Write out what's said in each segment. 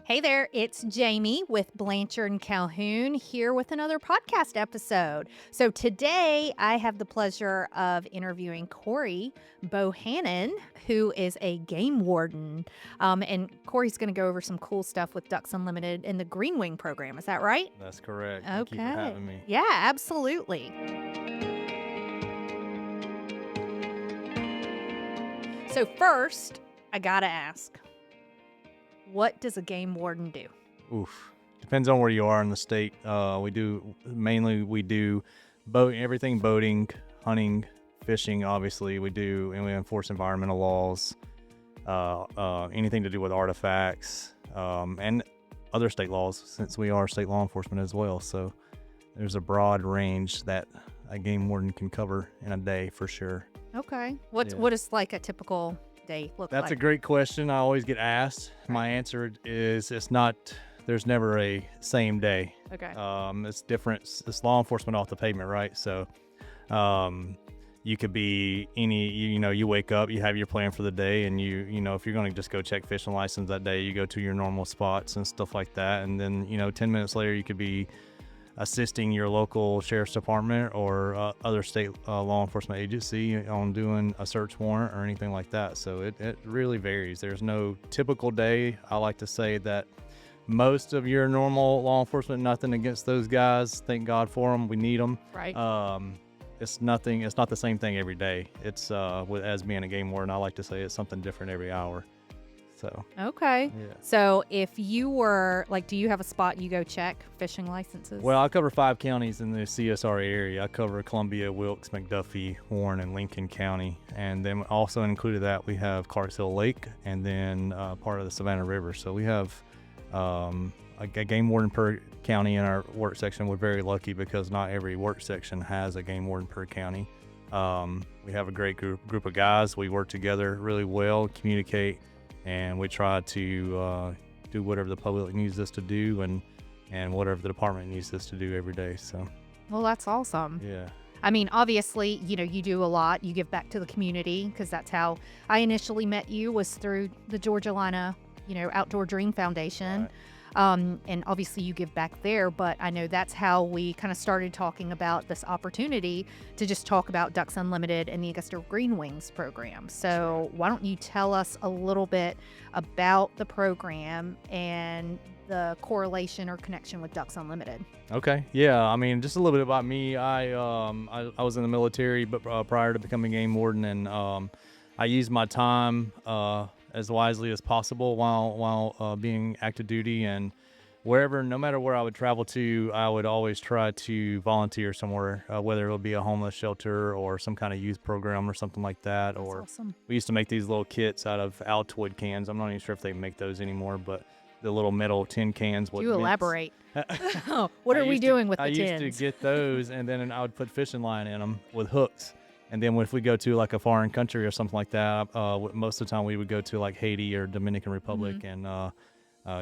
Hey there, it's Jamie with Blanchard and Calhoun here with another podcast episode. So today I have the pleasure of interviewing Cory Bohannon, who is a game warden. And Cory's going to go over some cool stuff with Ducks Unlimited and the Green Wing program. Is that right? That's correct. Thank you for Okay. having me. Yeah, absolutely. So first, I got to ask, what does a game warden do? Oof. Depends on where you are in the state. We do everything boating, hunting, fishing. Obviously, and we enforce environmental laws. Anything to do with artifacts, and other state laws, since we are state law enforcement as well. So there's a broad range that a game warden can cover in a day for sure. Okay. Yeah. What is like a typical day look like? That's a great question. I always get asked. My answer is there's never a same day. Okay. It's different. It's law enforcement off the pavement, right? So, you could be you wake up, you have your plan for the day, and if you're going to just go check fishing license that day, you go to your normal spots and stuff like that. And then, 10 minutes later, you could be assisting your local sheriff's department or other state law enforcement agency on doing a search warrant or anything like that. So it really varies. There's no typical day. I like to say that most of your normal law enforcement, nothing against those guys. Thank God for them. We need them. Right. It's not the same thing every day. It's as being a game warden, I like to say it's something different every hour. So Okay. yeah. So if you were do you have a spot you go check fishing licenses? Well, I cover 5 counties in the CSRA area. I cover Columbia, Wilkes, McDuffie, Warren, and Lincoln County. And then also included that we have Clarks Hill Lake and then part of the Savannah River. So we have a game warden per county in our work section. We're very lucky because not every work section has a game warden per county. We have a great group of guys. We work together really well, communicate, and we try to do whatever the public needs us to do and whatever the department needs us to do every day. So, well, that's awesome. yeah. I mean, obviously, you do a lot. You give back to the community because that's how I initially met you, was through the Georgia Lina, Outdoor Dream Foundation. Right. And obviously you give back there, but I know that's how we kind of started talking about this opportunity to just talk about Ducks Unlimited and the Augusta Green Wings program. So why don't you tell us a little bit about the program and the correlation or connection with Ducks Unlimited? Okay. Yeah. I mean, just a little bit about me. I was in the military, but prior to becoming game warden, and I used my time as wisely as possible while being active duty, and no matter where I would travel to, I would always try to volunteer somewhere, whether it would be a homeless shelter or some kind of youth program or something like that. That's or awesome. We used to make these little kits out of Altoid cans. I'm not even sure if they make those anymore, but the little metal tin cans. You elaborate. What are we doing with the tins? I used to get those, and then I would put fishing line in them with hooks. And then if we go to like a foreign country or something like that, most of the time we would go to like Haiti or Dominican Republic, and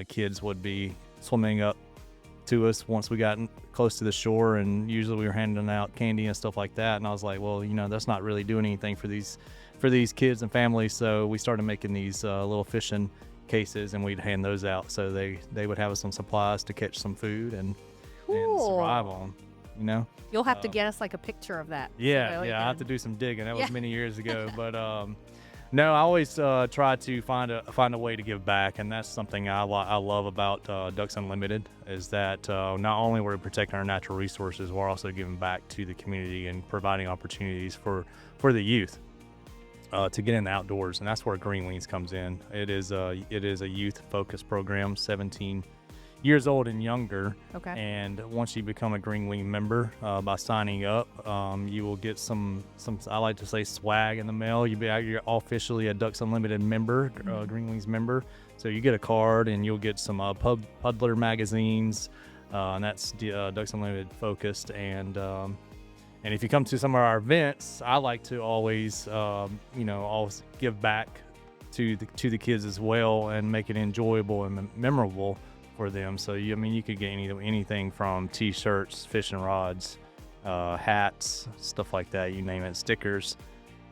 kids would be swimming up to us once we got close to the shore, and usually we were handing out candy and stuff like that. And I was like, well, that's not really doing anything for these kids and families. So we started making these little fishing cases, and we'd hand those out so they would have some supplies to catch some food and survive on. You'll have to get us like a picture of that. Yeah, I have to do some digging. That was many years ago, but no, I always try to find a way to give back, and that's something I love about Ducks Unlimited, is that not only we're protecting our natural resources, we're also giving back to the community and providing opportunities for the youth to get in the outdoors, and that's where Greenwings comes in. It is a youth focused program, 17 years old and younger. Okay. And once you become a Green Wing member, by signing up, you will get some I like to say swag in the mail. You're officially a Ducks Unlimited member, Green Wings member. So you get a card, and you'll get some Puddler magazines, and that's Ducks Unlimited focused. And if you come to some of our events, I like to always always give back to the kids as well, and make it enjoyable and memorable for them. So you could get anything from t-shirts, fishing rods, hats, stuff like that, you name it, stickers.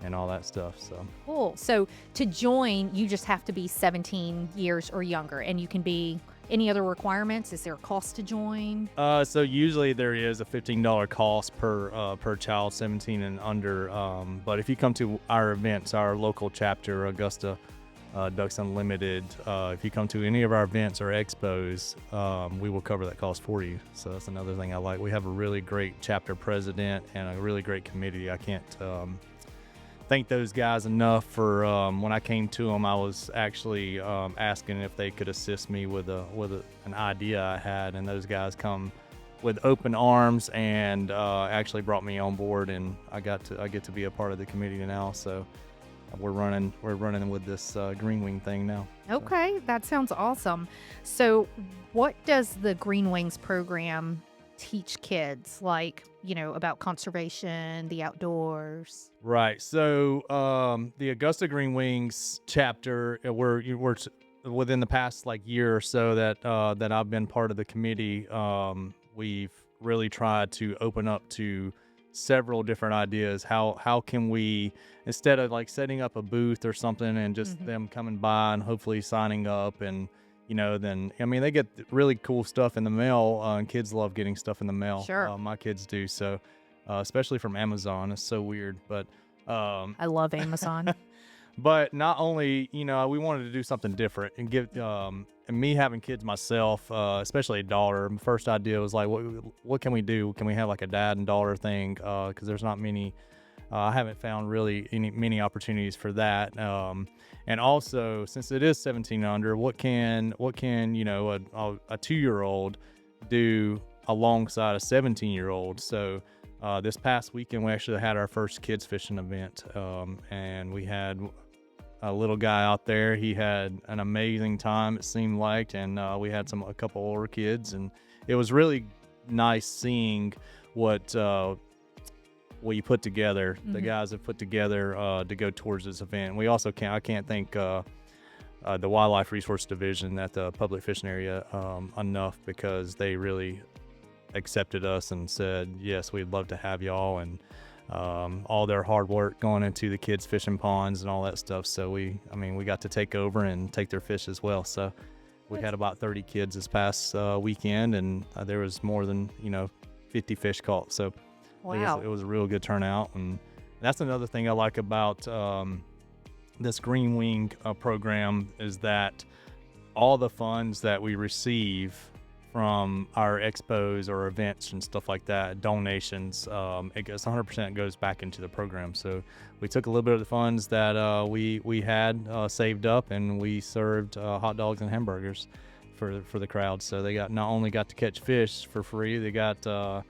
and all that stuff. So Cool. So to join, you just have to be 17 years or younger, and you can be any other requirements? Is there a cost to join? so usually there is a $15 cost per child, 17 and under. But if you come to our events, our local chapter, Augusta Ducks Unlimited, if you come to any of our events or expos, we will cover that cost for you. So that's another thing I like. We have a really great chapter president and a really great committee. I can't thank those guys enough for when I came to them. I was actually asking if they could assist me with an idea I had, and those guys come with open arms and actually brought me on board, and I get to be a part of the committee now. So we're running with this Green Wing thing now. Okay, that sounds awesome. So what does the Green Wings program teach kids, like, about conservation, the outdoors? Right. So the Augusta Green Wings chapter, we're within the past year or so that I've been part of the committee. We've really tried to open up to several different ideas. How can we, instead of setting up a booth or something and just them coming by and hopefully signing up, and then they get really cool stuff in the mail, and kids love getting stuff in the mail. Sure. My kids do. So especially from Amazon. It's so weird, but I love Amazon. but not only, we wanted to do something different and give, and me having kids myself, especially a daughter, my first idea was what can we do? Can we have a dad and daughter thing? Cause there's not many, I haven't found really many opportunities for that. And also, since it is 17 under, what can a 2-year-old do alongside a 17-year-old? So this past weekend, we actually had our first kids fishing event, and we had a little guy out there. He had an amazing time, it seemed like, and we had a couple older kids, and it was really nice seeing what you put together. The guys have put together to go towards this event. We also I can't thank the Wildlife Resource Division at the public fishing area enough, because they really accepted us and said, yes, we'd love to have y'all, and all their hard work going into the kids fishing ponds and all that stuff. So we got to take over and take their fish as well. So we had about 30 kids this past weekend, and there was more than 50 fish caught. So wow, it was a real good turnout. And that's another thing I like about this Green Wing program, is that all the funds that we receive from our expos or events and stuff like that, donations, it goes 100% goes back into the program. So we took a little bit of the funds that we had saved up, and we served hot dogs and hamburgers for the crowd. So they not only got to catch fish for free, they got to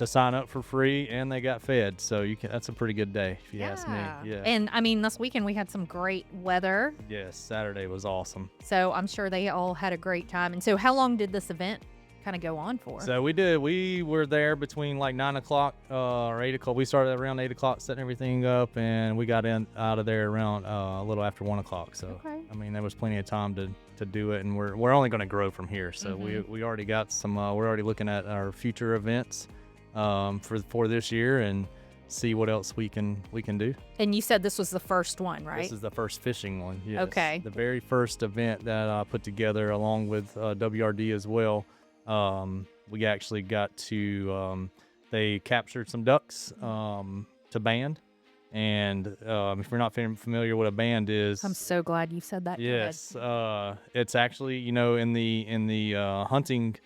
sign up for free, and they got fed. So that's a pretty good day, if you ask me. Yeah. And this weekend we had some great weather. Yes, Saturday was awesome. So I'm sure they all had a great time. And so how long did this event kind of go on for? So we were there between 9 o'clock or 8 o'clock. We started around 8 o'clock setting everything up, and we got out of there around a little after 1 o'clock. So okay. there was plenty of time to do it, and we're only going to grow from here. So we already got some, we're already looking at our future events for this year, and see what else we can do. And you said this was the first one, right? This is the first fishing one. Yes. Okay. The very first event that I put together along with WRD as well. We actually got to they captured some ducks to band, and if you're not familiar what a band is, I'm so glad you said that. Yes. It's actually, in the hunting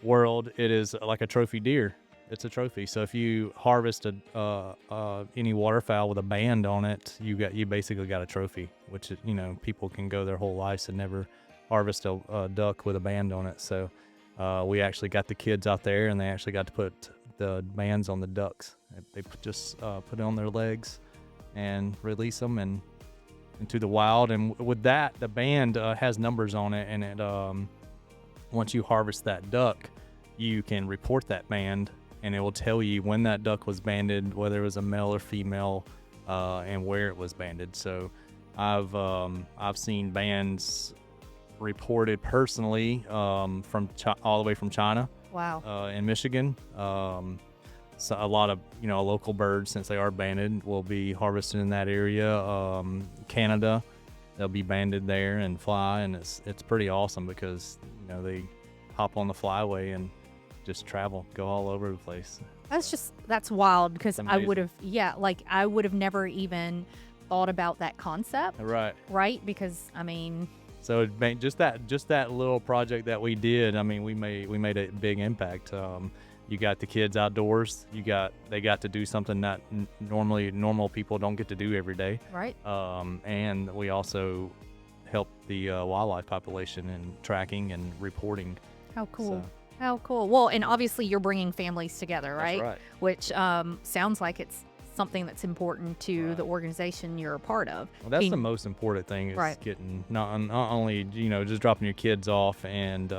world, it is like a trophy deer. It's a trophy. So if you harvest any waterfowl with a band on it, you basically got a trophy, which people can go their whole lives and never harvest a duck with a band on it. So we actually got the kids out there, and they actually got to put the bands on the ducks. They just put it on their legs and release them into the wild. And with that, the band has numbers on it, and it once you harvest that duck, you can report that band, and it will tell you when that duck was banded, whether it was a male or female, and where it was banded. So I've seen bands reported personally from all the way from China. Wow. In Michigan. so a lot of local birds, since they are banded, will be harvested in that area. Canada, they'll be banded there and fly, and it's pretty awesome because they hop on the flyway and just travel, go all over the place. That's wild because It's I amazing. would have, yeah, like I would have never even thought about that concept, Right. right? Because I mean, So just that little project that we did, I mean, we made a big impact. You got the kids outdoors. They got to do something that normally normal people don't get to do every day. right? And we also helped the wildlife population in tracking and reporting. How cool. So How cool. Well, and obviously you're bringing families together, that's right? right. Which sounds like it's something that's important to Right. the organization you're a part of. Well, that's the Can- most important thing is Right. getting not only just dropping your kids off and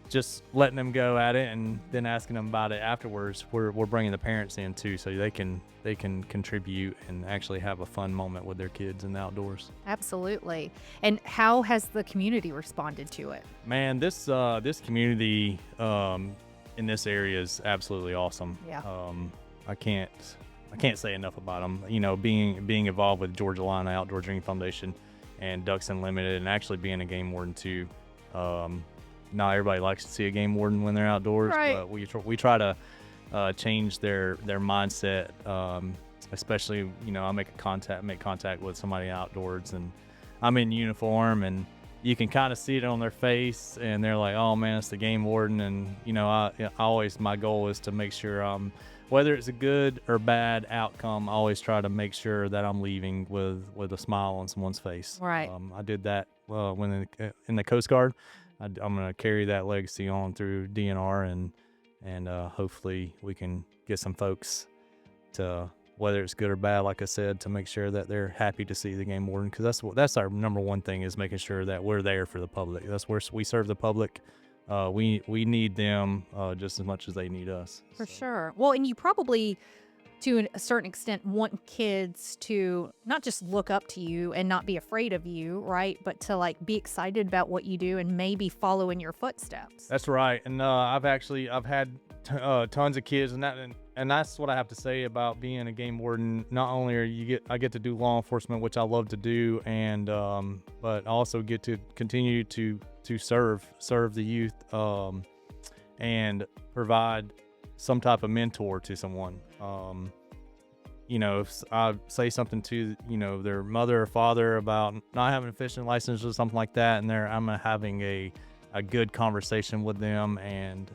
just letting them go at it and then asking them about it afterwards. We're bringing the parents in too, so they can contribute and actually have a fun moment with their kids in the outdoors. Absolutely. And how has the community responded to it? Man, this community in this area is absolutely awesome. Yeah. I can't say enough about them. Being involved with Georgia Line Outdoor Dream Foundation and Ducks Unlimited, and actually being a game warden too. Not everybody likes to see a game warden when they're outdoors, Right. but we try to change their mindset. Especially, I make contact with somebody outdoors, and I'm in uniform, and you can kind of see it on their face, and they're like, "Oh man, it's the game warden." And my goal is to make sure whether it's a good or bad outcome, I always try to make sure that I'm leaving with a smile on someone's face. Right. I did that when in the Coast Guard. I'm going to carry that legacy on through DNR, and hopefully we can get some folks to, whether it's good or bad, like I said, to make sure that they're happy to see the game warden, because that's our number one thing, is making sure that we're there for the public. That's where we serve the public. We need them just as much as they need us. For So, sure. Well, and you probably, to a certain extent, want kids to not just look up to you and not be afraid of you, right? But to like be excited about what you do and maybe follow in your footsteps. That's right. And I've had tons of kids, and that's what I have to say about being a game warden. Not only I get to do law enforcement, which I love to do, and but I also get to continue to serve the youth and provide some type of mentor to someone. If I say something to their mother or father about not having a fishing license or something like that, and I'm having a good conversation with them, and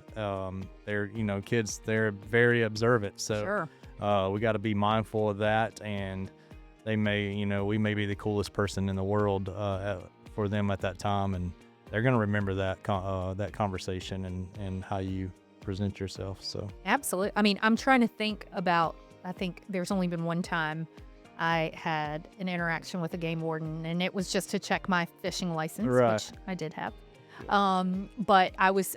they're kids, they're very observant, so Sure. we got to be mindful of that, and we may be the coolest person in the world for them at that time, and they're going to remember that conversation and how you present yourself. So Absolutely. I mean, I'm trying to think about, I think there's only been one time I had an interaction with a game warden, and it was just to check my fishing license, Right. which I did have. But I was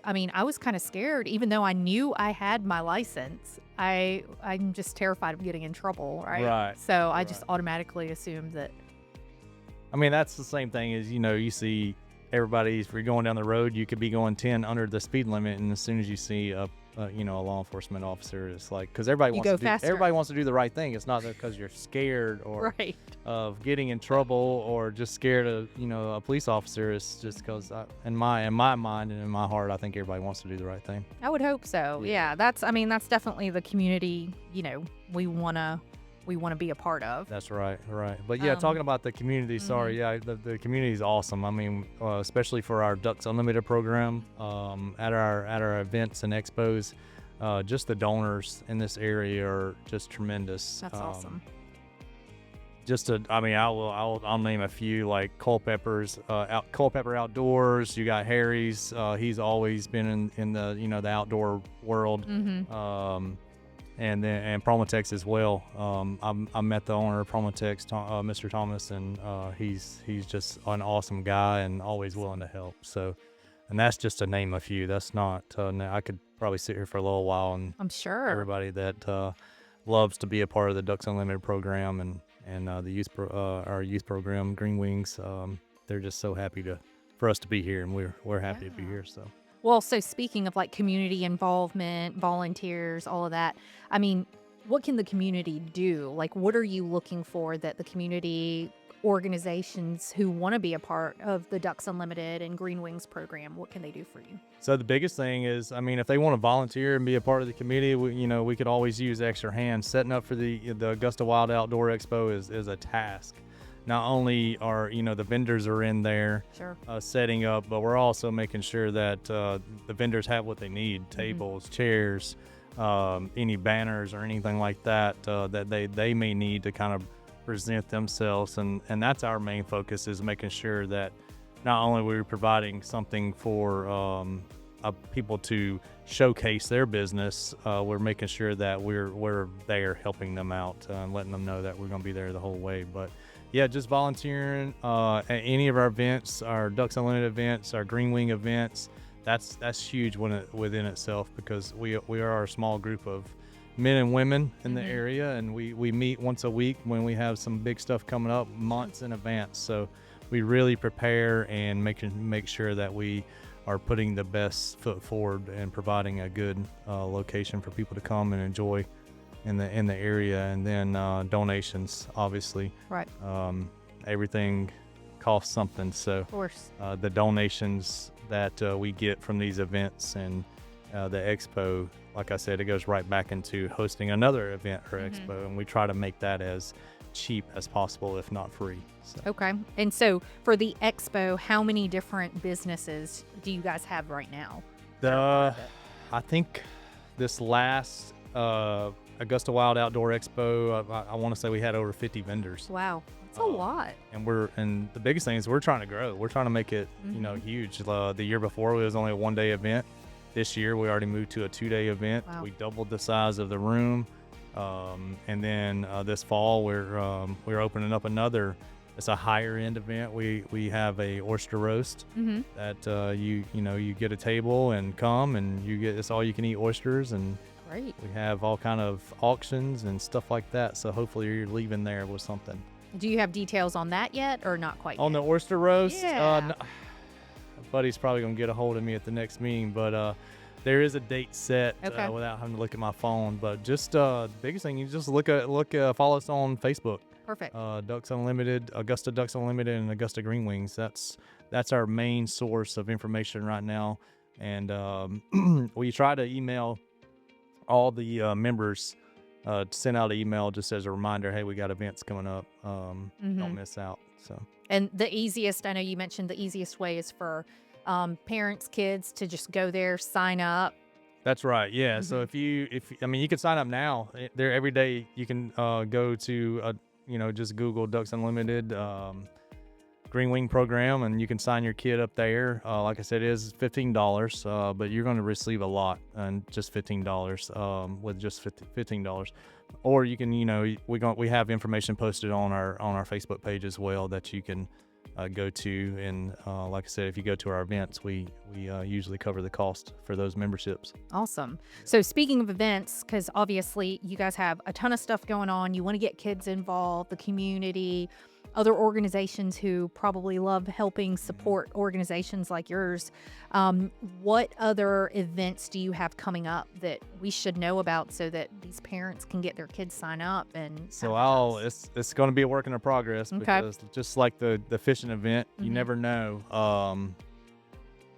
kind of scared, even though I knew I had my license. I'm just terrified of getting in trouble, right? Right. So I just Right. automatically assumed that. I mean, that's the same thing as you see everybody, if you're going down the road, you could be going 10 under the speed limit, and as soon as you see a law enforcement officer, it's like, because everybody You wants go to faster. everybody wants to do the right thing. It's not because you're scared or Right. of getting in trouble or just scared of a police officer. It's just because in my mind and in my heart, I think everybody wants to do the right thing. I would hope so. Yeah. That's definitely the community, we want to be a part of. That's right. But yeah, Um, talking about the community, sorry, yeah, the community is awesome. I mean, especially for our Ducks Unlimited program, at our events and expos, just the donors in this area are just tremendous. That's awesome. I'll name a few, like Culpepper Outdoors. You got Harry's. He's always been in the the outdoor world. Mm-hmm. And Promotex as well. I met the owner of Promotex, Mr. Thomas, and he's just an awesome guy and always willing to help. So, and that's just to name a few. That's not. I could probably sit here for a little while, and I'm sure. everybody that loves to be a part of the Ducks Unlimited program and our youth program, Greenwings. They're just so happy for us to be here, and we're happy to be here. So. Well, so speaking of like community involvement, volunteers, all of that, I mean, what can the community do? Like, what are you looking for that the community organizations who want to be a part of the Ducks Unlimited and Green Wings program, what can they do for you? So the biggest thing is, I mean, if they want to volunteer and be a part of the community, we could always use extra hands. Setting up for the Augusta Wild Outdoor Expo is a task. Not only are the vendors are in there Sure. setting up, but we're also making sure that the vendors have what they need: tables, chairs, any banners or anything like that that they may need to kind of present themselves. And that's our main focus, is making sure that not only we're providing something for people to showcase their business, we're making sure that we're there helping them out and letting them know that we're going to be there the whole way. But yeah, just volunteering at any of our events, our Ducks Unlimited events, our Green Wing events. That's huge within itself, because we are a small group of men and women in the area, and we meet once a week when we have some big stuff coming up months in advance. So we really prepare and make sure that we are putting the best foot forward and providing a good location for people to come and enjoy in the area. And then donations, obviously. Right. Everything costs something, so Of course. the donations that we get from these events and the expo, like I said, it goes right back into hosting another event or expo, and we try to make that as cheap as possible, if not free. So. Okay. And so for the expo, how many different businesses do you guys have right now? I think this last Augusta Wild Outdoor Expo, I want to say we had over 50 vendors. Wow. That's a lot. And the biggest thing is we're trying to grow. We're trying to make it, huge. The year before it was only a 1-day event. This year we already moved to a 2-day event. Wow. We doubled the size of the room. And then this fall we're opening up another. It's a higher end event. We have a oyster roast that you get a table and come, and it's all you can eat oysters, and Great. we have all kind of auctions and stuff like that. So hopefully you're leaving there with something. Do you have details on that yet, or not quite On yet? the oyster roast, Yeah. no, buddy's probably gonna get a hold of me at the next meeting, but there is a date set Okay. without having to look at my phone. But just the biggest thing, you just follow us on Facebook. Perfect. Ducks Unlimited, Augusta Ducks Unlimited, and Augusta Green Wings. That's our main source of information right now. And we try to email all the members, to send out an email just as a reminder, hey, we got events coming up. Don't miss out. So. And the easiest, I know you mentioned the easiest way is for parents, kids to just go there, sign up. That's right. Yeah. So if you can sign up now. There every day. You can go to just Google Ducks Unlimited Green Wing program, and you can sign your kid up there. Like I said, it is $15, but you're going to receive a lot and just $15 with just $15. Or you can, we have information posted on our Facebook page as well that you can go to. And like I said, if you go to our events, we usually cover the cost for those memberships. Awesome. So speaking of events, because obviously you guys have a ton of stuff going on, you want to get kids involved, the community, other organizations who probably love helping support organizations like yours. What other events do you have coming up that we should know about so that these parents can get their kids sign up? And So it's going to be a work in progress, because just like the fishing event, you never know.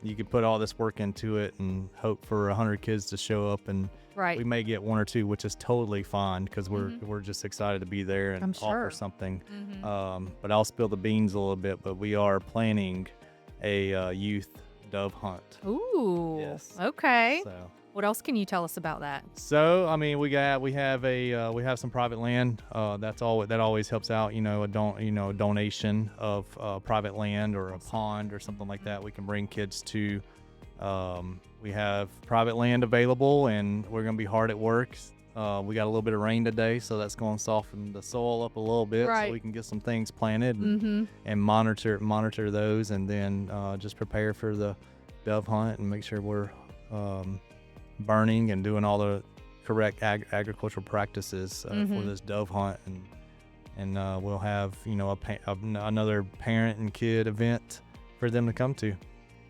You can put all this work into it and hope for 100 kids to show up, and we may get 1 or 2, which is totally fine, because we're just excited to be there and offer something. But I'll spill the beans a little bit, but we are planning a youth dove hunt. Ooh. Yes. Okay. So What else can you tell us about that? So, I mean, we have some private land. That always helps out. A donation of private land or a pond or something like that. We can bring kids to. We have private land available, and we're gonna be hard at work. We got a little bit of rain today, so that's going to soften the soil up a little bit, so we can get some things planted and monitor those, and then just prepare for the dove hunt and make sure we're burning and doing all the correct agricultural practices for this dove hunt, and we'll have another parent and kid event for them to come to.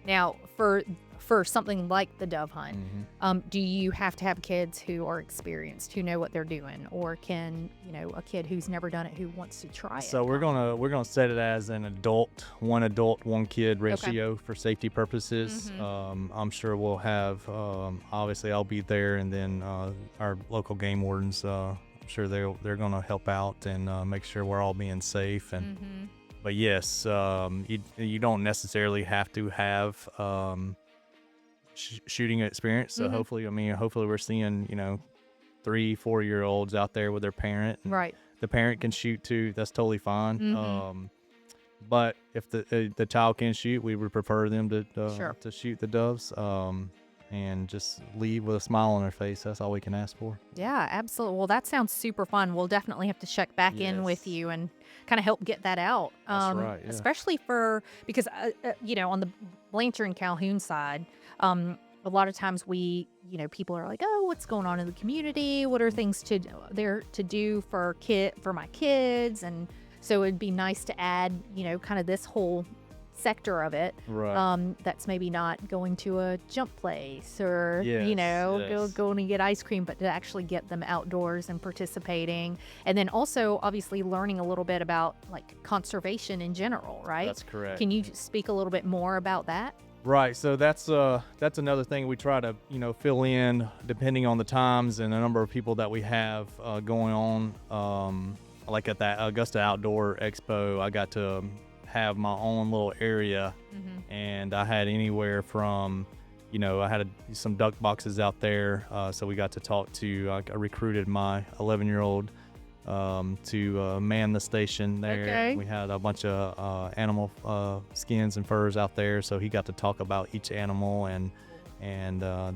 Now, for for something like the dove hunt, Mm-hmm. do you have to have kids who are experienced, who know what they're doing, or can, a kid who's never done it who wants to try So it? we're gonna set it as an adult, one kid ratio for safety purposes. Mhm. I'm sure we'll have, obviously I'll be there, and then our local game wardens. I'm sure they're gonna help out and make sure we're all being safe. And Mhm. but yes, you don't necessarily have to have shooting experience. So Mhm. hopefully we're seeing 3-4 year olds out there with their parent. And Right. the parent can shoot too. That's totally fine. Mhm. But if the child can shoot, we would prefer them Sure. to shoot the doves. And just leave with a smile on their face. That's all we can ask for. Yeah, absolutely. Well, that sounds super fun. We'll definitely have to check back in with Yes. you and kind of help get that out. That's right. Yeah. Especially because on the Blanchard and Calhoun side, a lot of times people are like, "Oh, what's going on in the community? What are things there to do for my kids?" And so it'd be nice to add, kind of this whole sector of it, Right. that's maybe not going to a jump place or Yes. Yes. going to get ice cream, but to actually get them outdoors and participating, and then also obviously learning a little bit about like conservation in general, right? That's correct. Can you speak a little bit more about that? Right. So that's another thing we try to fill in depending on the times and the number of people that we have going on. Like at that Augusta Outdoor Expo, I got to have my own little area, Mm-hmm. and I had anywhere from, I had some duck boxes out there, so we got to talk to. I recruited my 11-year-old to man the station there. Okay. We had a bunch of animal skins and furs out there, so he got to talk about each animal and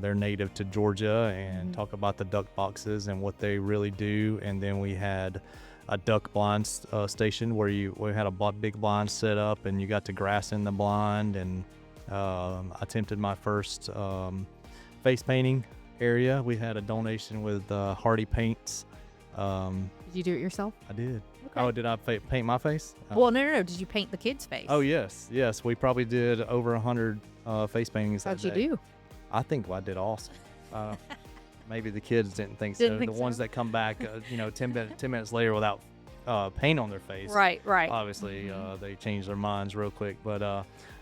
they're native to Georgia, and Mhm. talk about the duck boxes and what they really do. And then we had a duck blind station where we had a big blind set up, and you got to grass in the blind. And I attempted my first face painting area. We had a donation with Hardy Paints. Did you do it yourself? I did. Okay. Oh, did I paint my face? Well, no. Did you paint the kid's face? Oh, yes. We probably did over 100 face paintings that How'd you day. do? I think I did awesome. Maybe the kids didn't think Didn't so. think The ones so? that come back, 10 minutes later without paint on their face. Right. Obviously, Mhm. they changed their minds real quick. But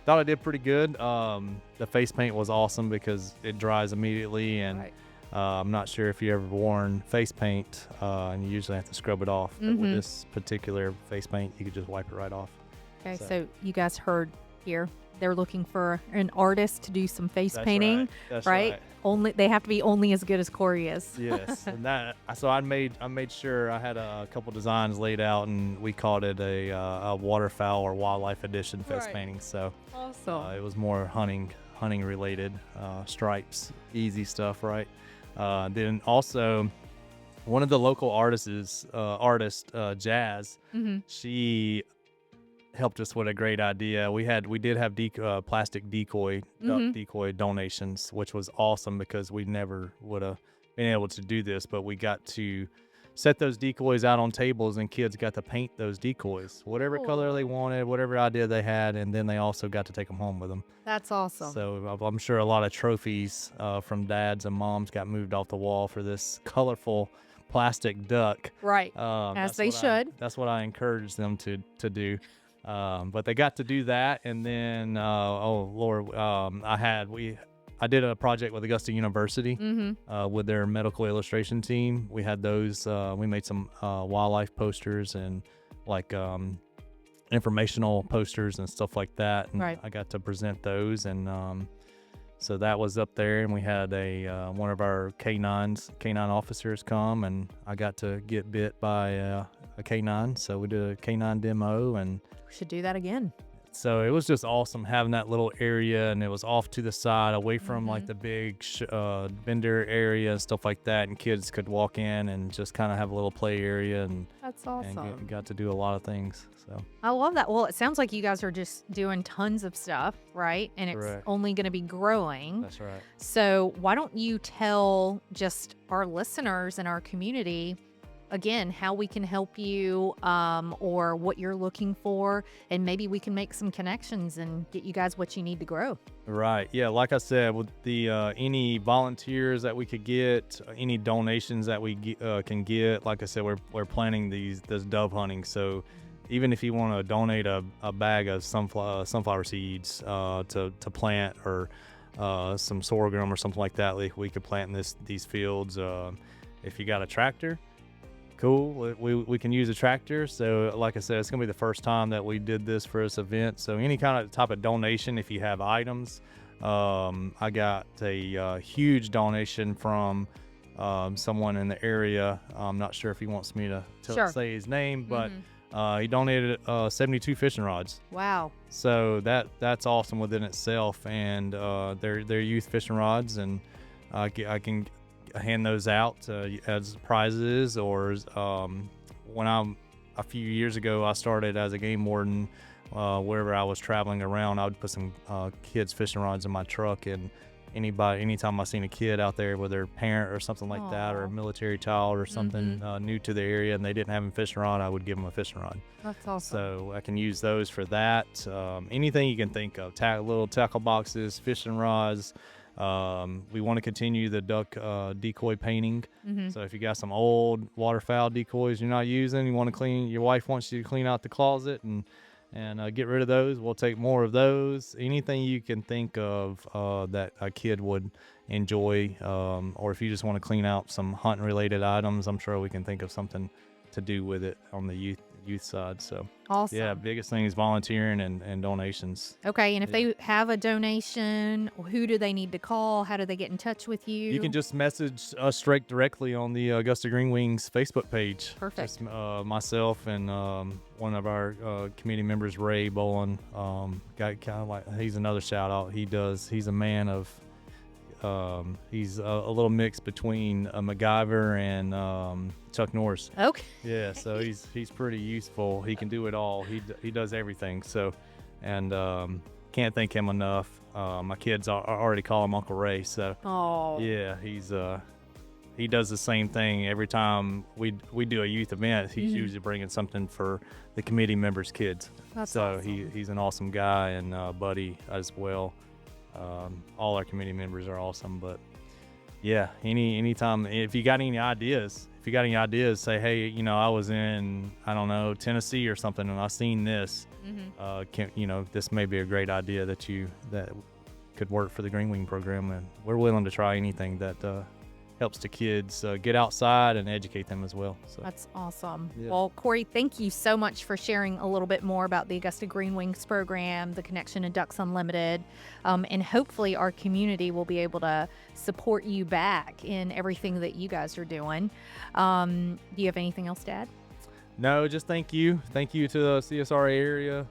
thought I did pretty good. The face paint was awesome because it dries immediately, and Right. I'm not sure if you ever worn face paint, and you usually have to scrub it off. But with Mhm. this particular face paint, you could just wipe it right off. Okay, So- so you guys heard here. They're looking for an artist to do some face That's painting, right. That's right? right. Only they have to be only as good as Cory is. Yes, and so I made sure I had a couple designs laid out, and we called it a waterfowl or wildlife edition face Right. painting. So Awesome. it was more hunting related, stripes, easy stuff, right? Then also one of the local artists, Jazz, Mm-hmm. she helped us with a great idea. We did have plastic duck Mhm. decoy donations, which was awesome because we never would have been able to do this, but we got to set those decoys out on tables, and kids got to paint those decoys whatever color they wanted, whatever idea they had, and then they also got to take them home with them. That's awesome. So I'm sure a lot of trophies from dads and moms got moved off the wall for this colorful plastic duck. Right. As As they should. That's what I encourage them to do. But they got to do that, and then oh Lord, I did a project with Augusta University Mm-hmm. with their medical illustration team. We had those. We made some wildlife posters and like informational posters and stuff like that. And Right. I got to present those, and so that was up there. And we had one of our canine officers come, and I got to get bit by a canine. So we did a canine demo, and We should do that again. so it was just awesome having that little area, and it was off to the side, away from like Mhm. the big vendor area and stuff like that, and kids could walk in and just kind of have a little play area, and That's awesome. got to do a lot of things. So I love that. Well, it sounds like you guys are just doing tons of stuff, right? And it's Correct. only going to be growing. that's right. So why don't you tell just our listeners and our community again, how we can help you, or what you're looking for, and maybe we can make some connections and get you guys what you need to grow. Right. Yeah. Like I said, with the any volunteers that we could get, any donations that we can get. Like I said, we're planning this dove hunting. So even if you want to donate a bag of sunflower seeds to plant, or some sorghum or something like that, we could plant in these fields. If you got a tractor, cool. We can use a tractor. So like I said, it's gonna be the first time that we did this for this event. So any kind of type of donation, if you have items, I got a huge donation from someone in the area. I'm not sure if he wants me to Sure. say his name, but he donated 72 fishing rods. Wow. So that's awesome within itself, and they're youth fishing rods, and I can hand those out as prizes, or when a few years ago I started as a game warden. Wherever I was traveling around, I would put some kids fishing rods in my truck, and anytime I seen a kid out there with their parent or something like that, or a military child or something new to the area and they didn't have a fishing rod, I would give them a fishing rod. That's awesome. So I can use those for that. Anything you can think of, little tackle boxes, fishing rods. We want to continue the duck decoy painting. So if you got some old waterfowl decoys you're not using, you want to clean, your wife wants you to clean out the closet and get rid of those, we'll take more of those. Anything you can think of that a kid would enjoy, or if you just want to clean out some hunting related items, I'm sure we can think of something to do with it on the youth side. So Awesome. yeah, biggest thing is volunteering and donations. Okay, and if they have a donation, who do they need to call? How do they get in touch with you? You can just message us straight directly on the Augusta Green Wings Facebook page. Perfect. Just myself and one of our committee members, Ray Bowen. Got kind of like, he's another shout out. He's a man of. He's a little mix between a MacGyver and Chuck Norris. Okay. Yeah, so he's pretty useful. He can do it all. He does everything. So, and can't thank him enough. My kids already call him Uncle Ray. So, yeah, he does the same thing every time we do a youth event. He's usually bringing something for the committee members' kids. That's so awesome. he's an awesome guy, and buddy as well. All our committee members are awesome, but yeah, anytime, if you got any ideas, say, hey, I was in, I don't know, Tennessee or something, and I seen this, this may be a great idea that could work for the Green Wing program, and we're willing to try anything that helps the kids get outside and educate them as well. So That's awesome. Yeah. Well, Cory, thank you so much for sharing a little bit more about the Augusta Green Wings program, the connection to Ducks Unlimited, and hopefully our community will be able to support you back in everything that you guys are doing. Do you have anything else to add? No, just thank you to the CSRA area.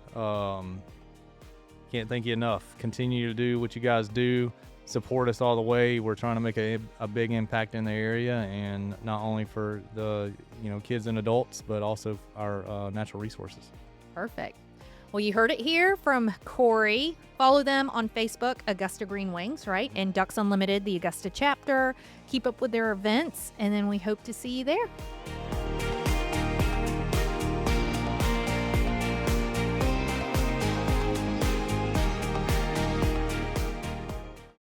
Can't thank you enough. Continue to do what you guys do. Support us all the way. We're trying to make a big impact in the area, and not only for the kids and adults, but also our natural resources. Perfect. Well, you heard it here from Cory. Follow them on Facebook, Augusta Green Wings, right? And Ducks Unlimited, the Augusta chapter. Keep up with their events, and then we hope to see you there.